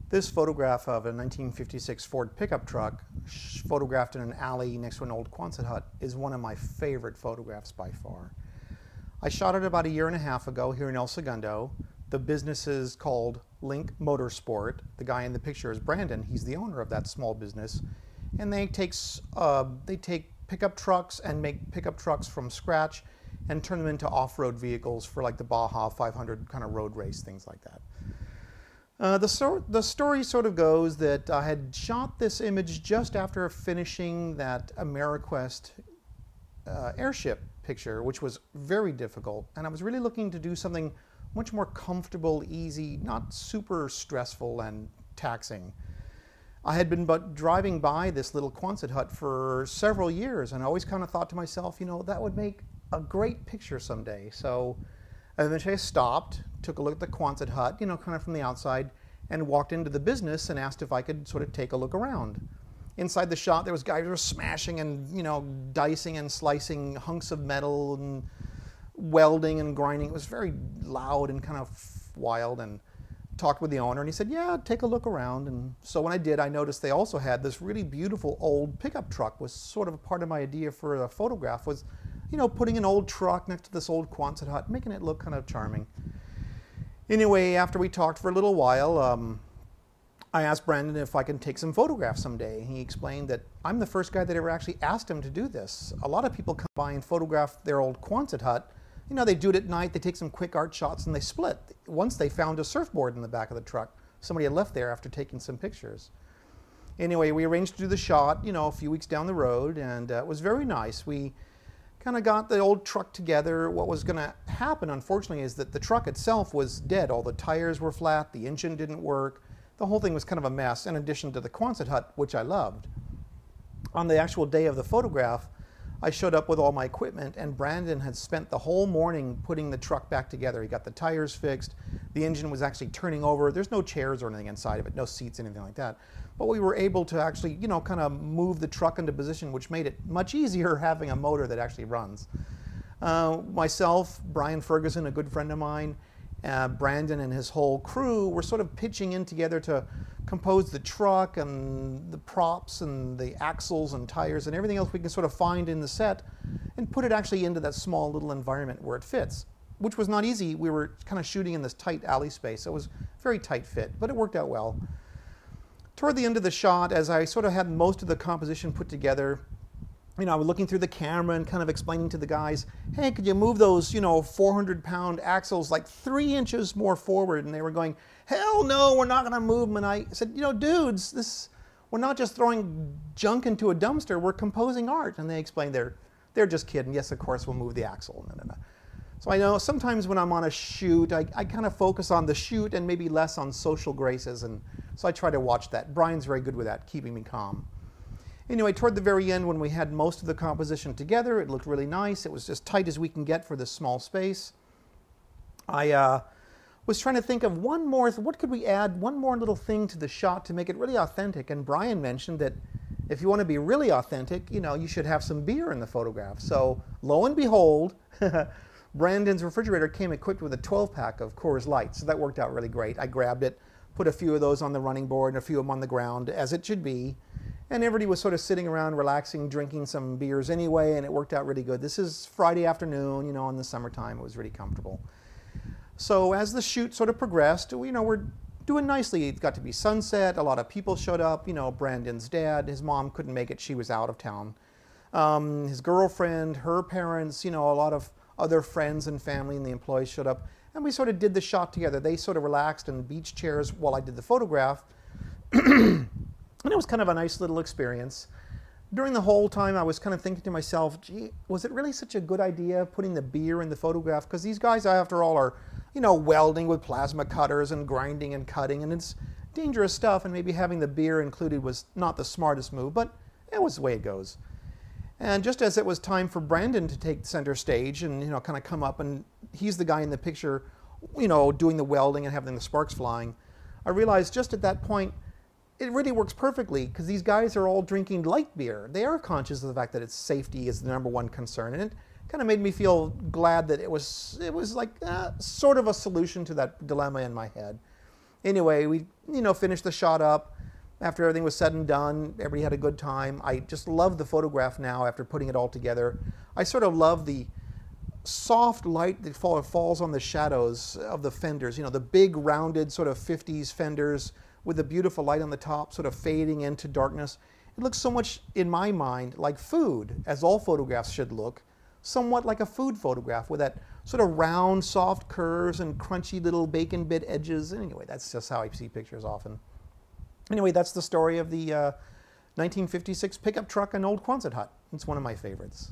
This photograph of a 1956 Ford pickup truck photographed in an alley next to an old Quonset hut is one of my favorite photographs by far. I shot it about a year and a half ago here in El Segundo. The business is called Link Motorsport. The guy in the picture is Brandon. He's the owner of that small business. And they take pickup trucks and make pickup trucks from scratch and turn them into off-road vehicles for like the Baja 500 kind of road race, things like that. The story sort of goes that I had shot this image just after finishing that AmeriQuest airship picture, which was very difficult, and I was really looking to do something much more comfortable, easy, not super stressful and taxing. I had been driving by this little Quonset hut for several years, and I always kind of thought to myself, you know, that would make a great picture someday. So eventually I stopped, took a look at the Quonset hut, you know, kind of from the outside, and walked into the business and asked if I could sort of take a look around. Inside the shop, there was guys who were smashing and, you know, dicing and slicing hunks of metal and welding and grinding. It was very loud and kind of wild, and talked with the owner, and he said, yeah, take a look around. And so when I did, I noticed they also had this really beautiful old pickup truck. Was sort of a part of my idea for a photograph was, you know, putting an old truck next to this old Quonset hut, making it look kind of charming. Anyway, after we talked for a little while, I asked Brandon if I can take some photographs someday. He explained that I'm the first guy that ever actually asked him to do this. A lot of people come by and photograph their old Quonset hut. You know, they do it at night, they take some quick art shots, and they split. Once they found a surfboard in the back of the truck. Somebody had left there after taking some pictures. Anyway, we arranged to do the shot, you know, a few weeks down the road, and it was very nice. We kind of got the old truck together. What was going to happen, unfortunately, is that the truck itself was dead. All the tires were flat, the engine didn't work. The whole thing was kind of a mess, in addition to the Quonset hut, which I loved. On the actual day of the photograph, I showed up with all my equipment, and Brandon had spent the whole morning putting the truck back together. He got the tires fixed. The engine was actually turning over. There's no chairs or anything inside of it, no seats, anything like that. But we were able to actually, you know, kind of move the truck into position, which made it much easier having a motor that actually runs. Myself, Brian Ferguson, a good friend of mine, Brandon and his whole crew were sort of pitching in together to compose the truck and the props and the axles and tires and everything else we can sort of find in the set and put it actually into that small little environment where it fits, which was not easy. We were kind of shooting in this tight alley space, so it was a very tight fit, but it worked out well. Toward the end of the shot, as I sort of had most of the composition put together, you know, I was looking through the camera and kind of explaining to the guys, hey, could you move those, you know, 400-pound axles like 3 inches more forward? And they were going, hell no, we're not going to move them. And I said, you know, dudes, we're not just throwing junk into a dumpster, we're composing art. And they explained they're just kidding. Yes, of course, we'll move the axle. No. So I know sometimes when I'm on a shoot, I kind of focus on the shoot and maybe less on social graces. And so I try to watch that. Brian's very good with that, keeping me calm. Anyway, toward the very end, when we had most of the composition together, it looked really nice. It was as tight as we can get for this small space. I was trying to think of what could we add, one more little thing to the shot to make it really authentic. And Brian mentioned that if you want to be really authentic, you know, you should have some beer in the photograph. So lo and behold, Brandon's refrigerator came equipped with a 12-pack of Coors Light. So that worked out really great. I grabbed it, put a few of those on the running board and a few of them on the ground, as it should be. And everybody was sort of sitting around, relaxing, drinking some beers anyway, and it worked out really good. This is Friday afternoon, you know, in the summertime. It was really comfortable. So as the shoot sort of progressed, you know, we're doing nicely. It got to be sunset. A lot of people showed up. You know, Brandon's dad, his mom couldn't make it. She was out of town. His girlfriend, her parents, you know, a lot of other friends and family and the employees showed up. And we sort of did the shot together. They sort of relaxed in beach chairs while I did the photograph. And it was kind of a nice little experience. During the whole time, I was kind of thinking to myself, gee, was it really such a good idea putting the beer in the photograph? Because these guys, after all, are, you know, welding with plasma cutters and grinding and cutting, and it's dangerous stuff, and maybe having the beer included was not the smartest move, but it was the way it goes. And just as it was time for Brandon to take center stage and, you know, kind of come up, and he's the guy in the picture, you know, doing the welding and having the sparks flying, I realized just at that point, it really works perfectly because these guys are all drinking light beer. They are conscious of the fact that its safety is the #1 concern, and it kind of made me feel glad that it was like sort of a solution to that dilemma in my head. Anyway, we, finished the shot up. After everything was said and done, everybody had a good time. I just love the photograph now after putting it all together. I sort of love the soft light that falls on the shadows of the fenders. The big rounded sort of 50s fenders with the beautiful light on the top sort of fading into darkness. It looks so much, in my mind, like food, as all photographs should look. Somewhat like a food photograph with that sort of round, soft curves and crunchy little bacon bit edges. Anyway, that's just how I see pictures often. Anyway, that's the story of the 1956 pickup truck and old Quonset hut. It's one of my favorites.